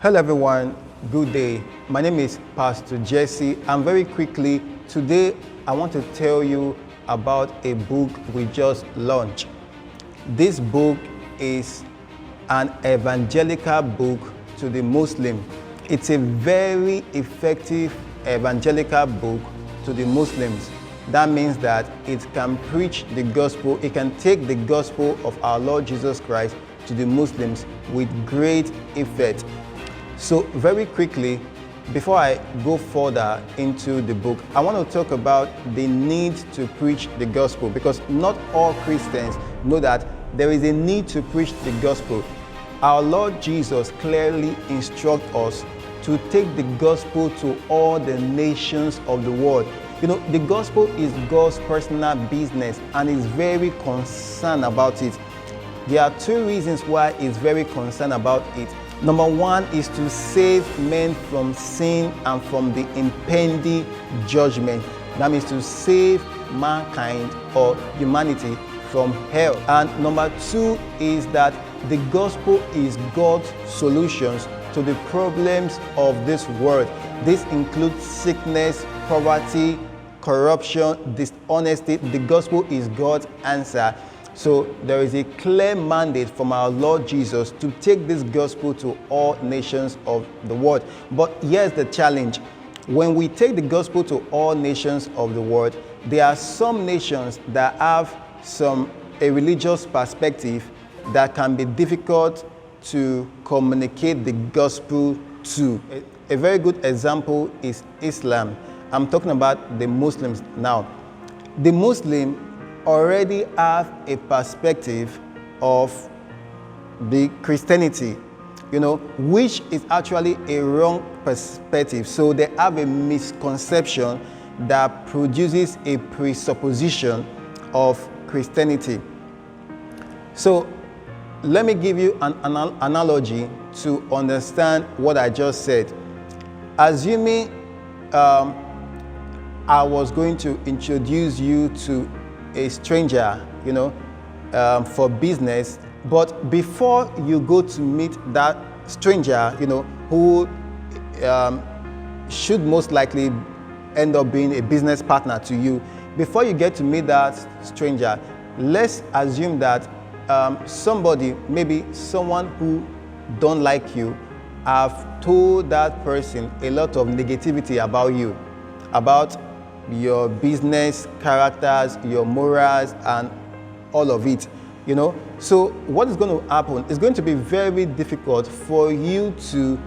Hello everyone, good day. My name is Pastor Jesse, and very quickly today I want to tell you about a book we just launched. This book is an evangelical book to the Muslim. It's a very effective evangelical book to the Muslims. That means that it can preach the gospel, it can take the gospel of our Lord Jesus Christ to the Muslims with great effect. So very quickly, before I go further into the book, I want to talk about the need to preach the gospel, because not all Christians know that there is a need to preach the gospel. Our Lord Jesus clearly instructs us to take the gospel to all the nations of the world. You know, the gospel is God's personal business, and He's very concerned about it. There are two reasons why He's very concerned about it. Number one is to save men from sin and from the impending judgment. That means to save mankind or humanity from hell. And number two is that the gospel is God's solutions to the problems of this world. This includes sickness, poverty, corruption, dishonesty. The gospel is God's answer. So there is a clear mandate from our Lord Jesus to take this gospel to all nations of the world. But here's the challenge. When we take the gospel to all nations of the world, there are some nations that have a religious perspective that can be difficult to communicate the gospel to. A very good example is Islam. I'm talking about the Muslims now. The Muslim already have a perspective of the Christianity, which is actually a wrong perspective. So they have a misconception that produces a presupposition of Christianity. So let me give you an analogy to understand what I just said. Assuming I was going to introduce you to a stranger, for business, but before you go to meet that stranger, who should most likely end up being a business partner to you, before you get to meet that stranger, let's assume that somebody, maybe someone who don't like you, have told that person a lot of negativity about you, about your business characters, your morals, and all of it, So what is going to happen? It's going to be very difficult for you to,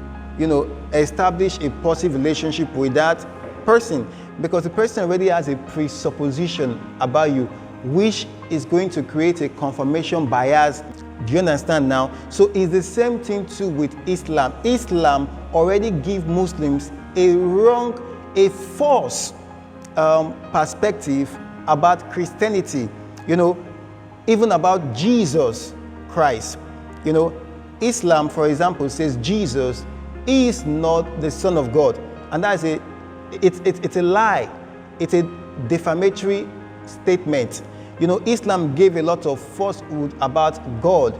establish a positive relationship with that person, because the person already has a presupposition about you, which is going to create a confirmation bias. Do you understand now? So it's the same thing too with Islam. Islam already gives Muslims a false perspective about Christianity, even about Jesus Christ. Islam, for example, says Jesus is not the Son of God, and that's it's a lie. It's a defamatory statement. Islam gave a lot of falsehood about God.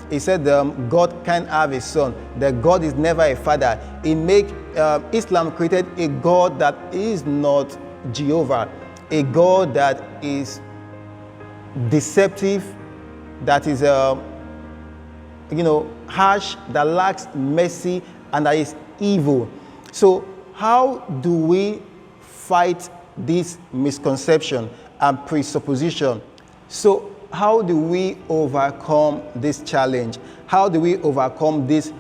He said God can't have a son, that God is never a father. Islam created a God that is not Jehovah, a God that is deceptive, that is harsh, that lacks mercy, and that is evil. So how do we fight this misconception and presupposition? So how do we overcome this challenge? How do we overcome this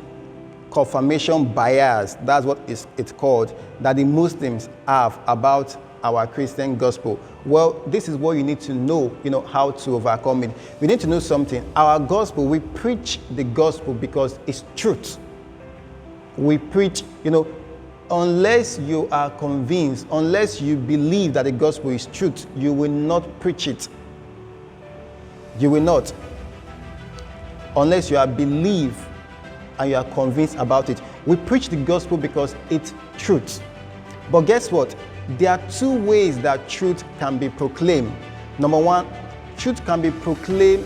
confirmation bias? That's what it's called, that the Muslims have about our Christian gospel. Well, this is what you need to know, how to overcome it. We need to know something. Our gospel, we preach the gospel because it's truth. We preach, unless you are convinced, unless you believe that the gospel is truth, you will not preach it. You will not. Unless you are believe and you are convinced about it. We preach the gospel because it's truth. But guess what? There are two ways that truth can be proclaimed. Number one, truth can be proclaimed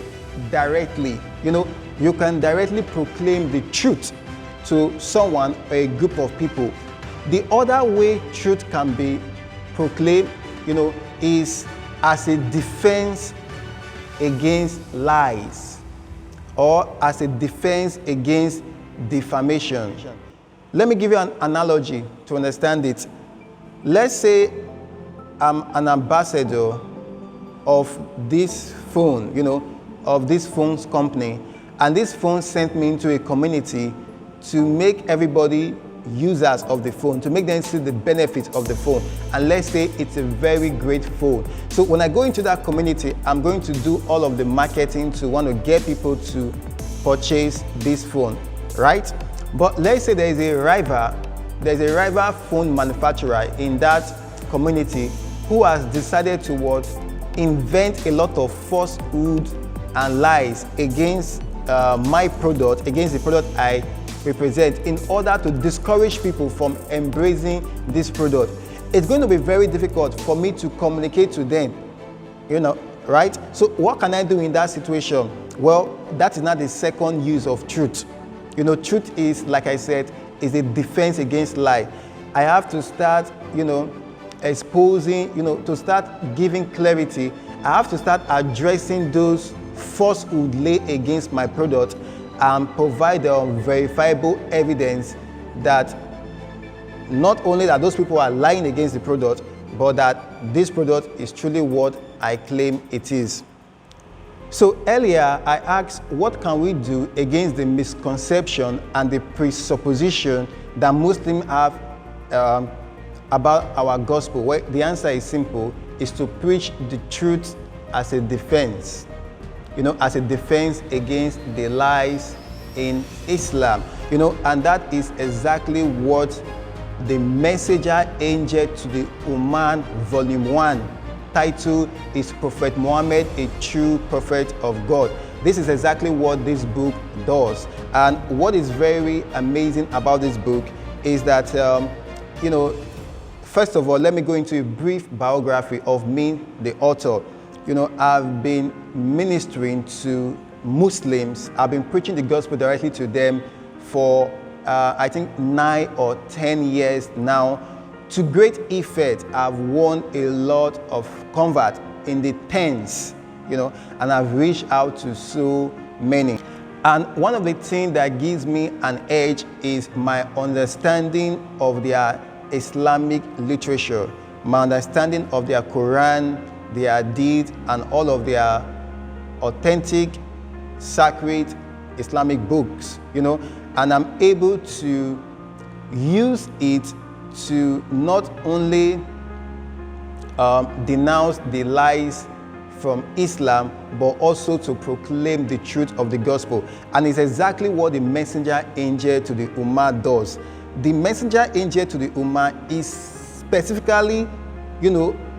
directly. You can directly proclaim the truth. to someone or a group of people. The other way truth can be proclaimed, is as a defense against lies or as a defense against defamation. Let me give you an analogy to understand it. Let's say I'm an ambassador of this phone, of this phone's company, and this phone sent me into a community to make everybody users of the phone, to make them see the benefits of the phone. And let's say it's a very great phone. So when I go into that community, I'm going to do all of the marketing to want to get people to purchase this phone, right? But let's say there's a rival phone manufacturer in that community who has decided to invent a lot of falsehood and lies against my product, against the product I represent, in order to discourage people from embracing this product. It's going to be very difficult for me to communicate to them, right? So what can I do in that situation? Well, that is not the second use of truth. Truth is, like I said, is a defense against lie. I have to start, exposing, to start giving clarity. I have to start addressing those falsehood laid against my product and provide verifiable evidence that not only that those people are lying against the product, but that this product is truly what I claim it is. So earlier I asked, what can we do against the misconception and the presupposition that Muslims have about our gospel? Well, the answer is simple, is to preach the truth as a defense. As a defense against the lies in Islam, and that is exactly what the Messenger Angel to the Ummah, Volume 1, title is Prophet Muhammad, a True Prophet of God. This is exactly what this book does. And what is very amazing about this book is that, first of all, let me go into a brief biography of me, the author. I've been ministering to Muslims. I've been preaching the gospel directly to them for, I think, 9 or 10 years now. To great effect, I've won a lot of converts in the tens, and I've reached out to so many. And one of the things that gives me an edge is my understanding of their Islamic literature, my understanding of their Quran, their Hadith, and all of their authentic, sacred Islamic books, and I'm able to use it to not only denounce the lies from Islam, but also to proclaim the truth of the gospel. And it's exactly what the Messenger Angel to the Ummah does. The Messenger Angel to the Ummah is specifically,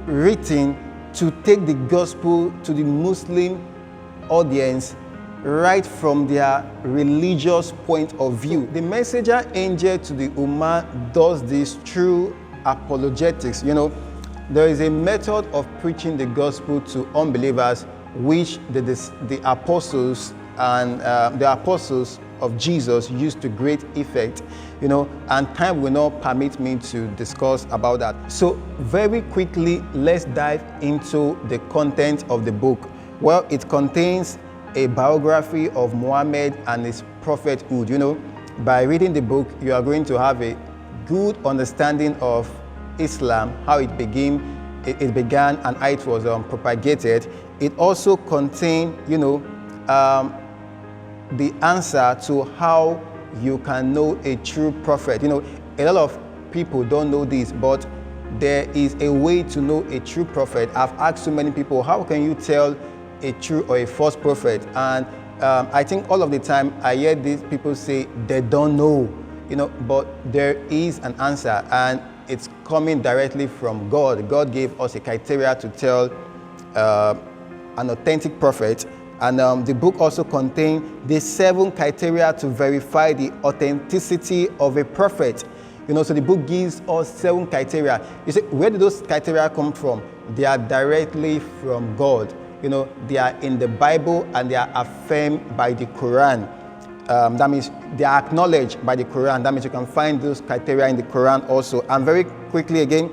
written to take the gospel to the Muslim audience right from their religious point of view. The Messenger Angel to the Ummah does this through apologetics. There is a method of preaching the gospel to unbelievers which the apostles and the apostles of Jesus used to great effect, and time will not permit me to discuss about that. So very quickly, let's dive into the content of the book. Well, it contains a biography of Muhammad and his prophethood. By reading the book, you are going to have a good understanding of Islam, how it began and how it was propagated. It also contains, the answer to how you can know a true prophet. A lot of people don't know this, but there is a way to know a true prophet. I've asked so many people, how can you tell a true or a false prophet? And I think all of the time I hear these people say they don't know, but there is an answer, and it's coming directly from God. God gave us a criteria to tell an authentic prophet. And the book also contains the 7 criteria to verify the authenticity of a prophet. So the book gives us 7 criteria. You say, where do those criteria come from? They are directly from God. They are in the Bible and they are affirmed by the Quran. that means they are acknowledged by the Quran. That means you can find those criteria in the Quran also. And very quickly again,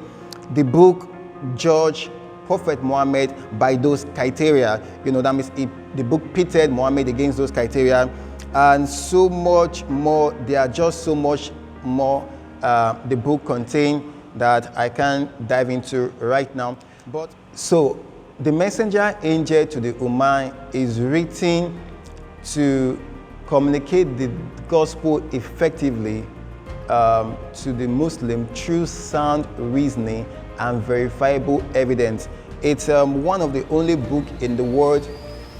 the book judged Prophet Muhammad by those criteria. That means the book pitted Muhammad against those criteria, and so much more. There are just so much more the book contains that I can't dive into right now. But so the messenger angel to the Ummah is written to communicate the gospel effectively to the Muslim through sound reasoning and verifiable evidence. It's one of the only books in the world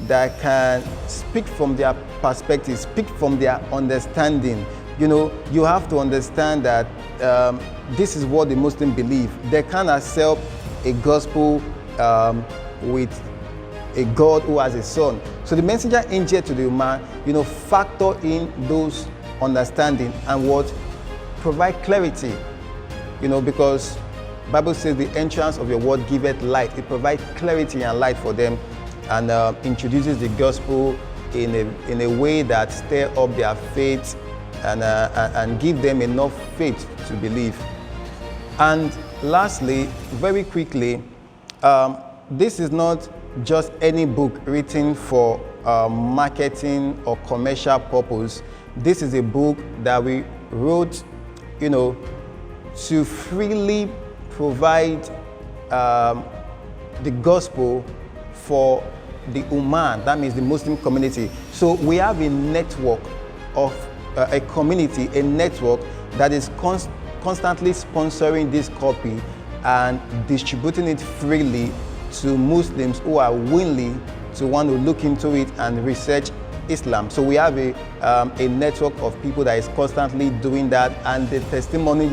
that can speak from their perspective, speak from their understanding. You have to understand that this is what the Muslim believe. They can't accept a gospel with a God who has a son. So the messenger angel to the Ummah, factor in those understanding and what provide clarity, because Bible says the entrance of your word giveth light. It provides clarity and light for them, and introduces the gospel in a way that stir up their faith and give them enough faith to believe. And lastly, very quickly, this is not just any book written for marketing or commercial purpose. This is a book that we wrote, to freely provide the gospel for the Ummah, that means the Muslim community. So we have a network of a community, a network that is constantly sponsoring this copy and distributing it freely to Muslims who are willing to want to look into it and research Islam. So we have a network of people that is constantly doing that, and the testimony,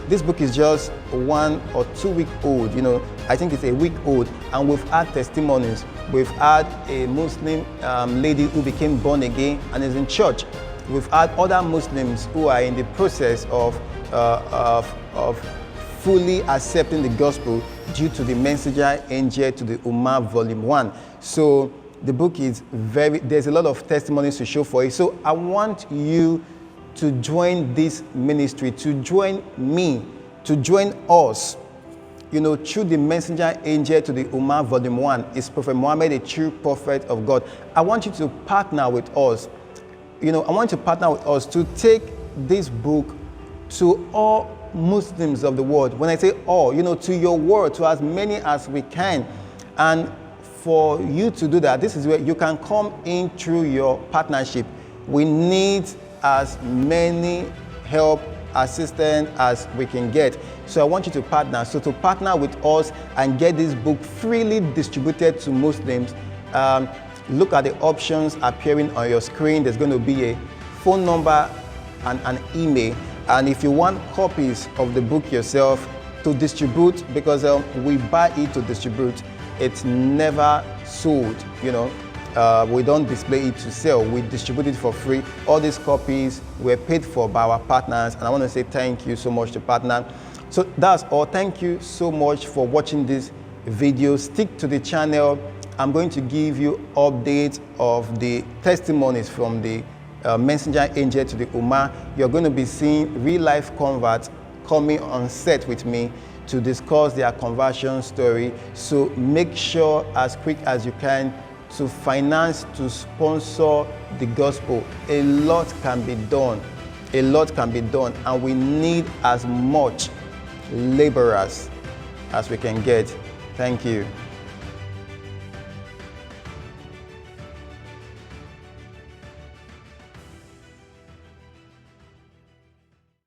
this book is just 1 or 2 weeks old, I think it's a week old, and we've had testimonies. We've had a Muslim lady who became born again and is in church. We've had other Muslims who are in the process of fully accepting the gospel due to the messenger angel to the Ummah volume 1. So the book is there's a lot of testimonies to show for it. So I want you to join this ministry, to join me, to join us, through the messenger angel to the Ummah volume 1 is Prophet Muhammad, a true prophet of God. I want you to partner with us. I want you to partner with us to take this book to all Muslims of the world. When I say all, to your world, to as many as we can. And for you to do that, this is where you can come in through your partnership. We need as many help, assistance as we can get. So I want you to partner. So to partner with us and get this book freely distributed to Muslims, look at the options appearing on your screen. There's going to be a phone number and an email. And if you want copies of the book yourself to distribute, because we buy it to distribute, it's never sold, we don't display it to sell, we distribute it for free. All these copies were paid for by our partners, and I want to say thank you so much to partner. So that's all. Thank you so much for watching this video. Stick to the channel. I'm going to give you updates of the testimonies from the messenger angel to the Ummah. You're going to be seeing real life converts coming on set with me to discuss their conversion story. So make sure as quick as you can to finance, to sponsor the gospel. A lot can be done. A lot can be done, and we need as much laborers as we can get. Thank you.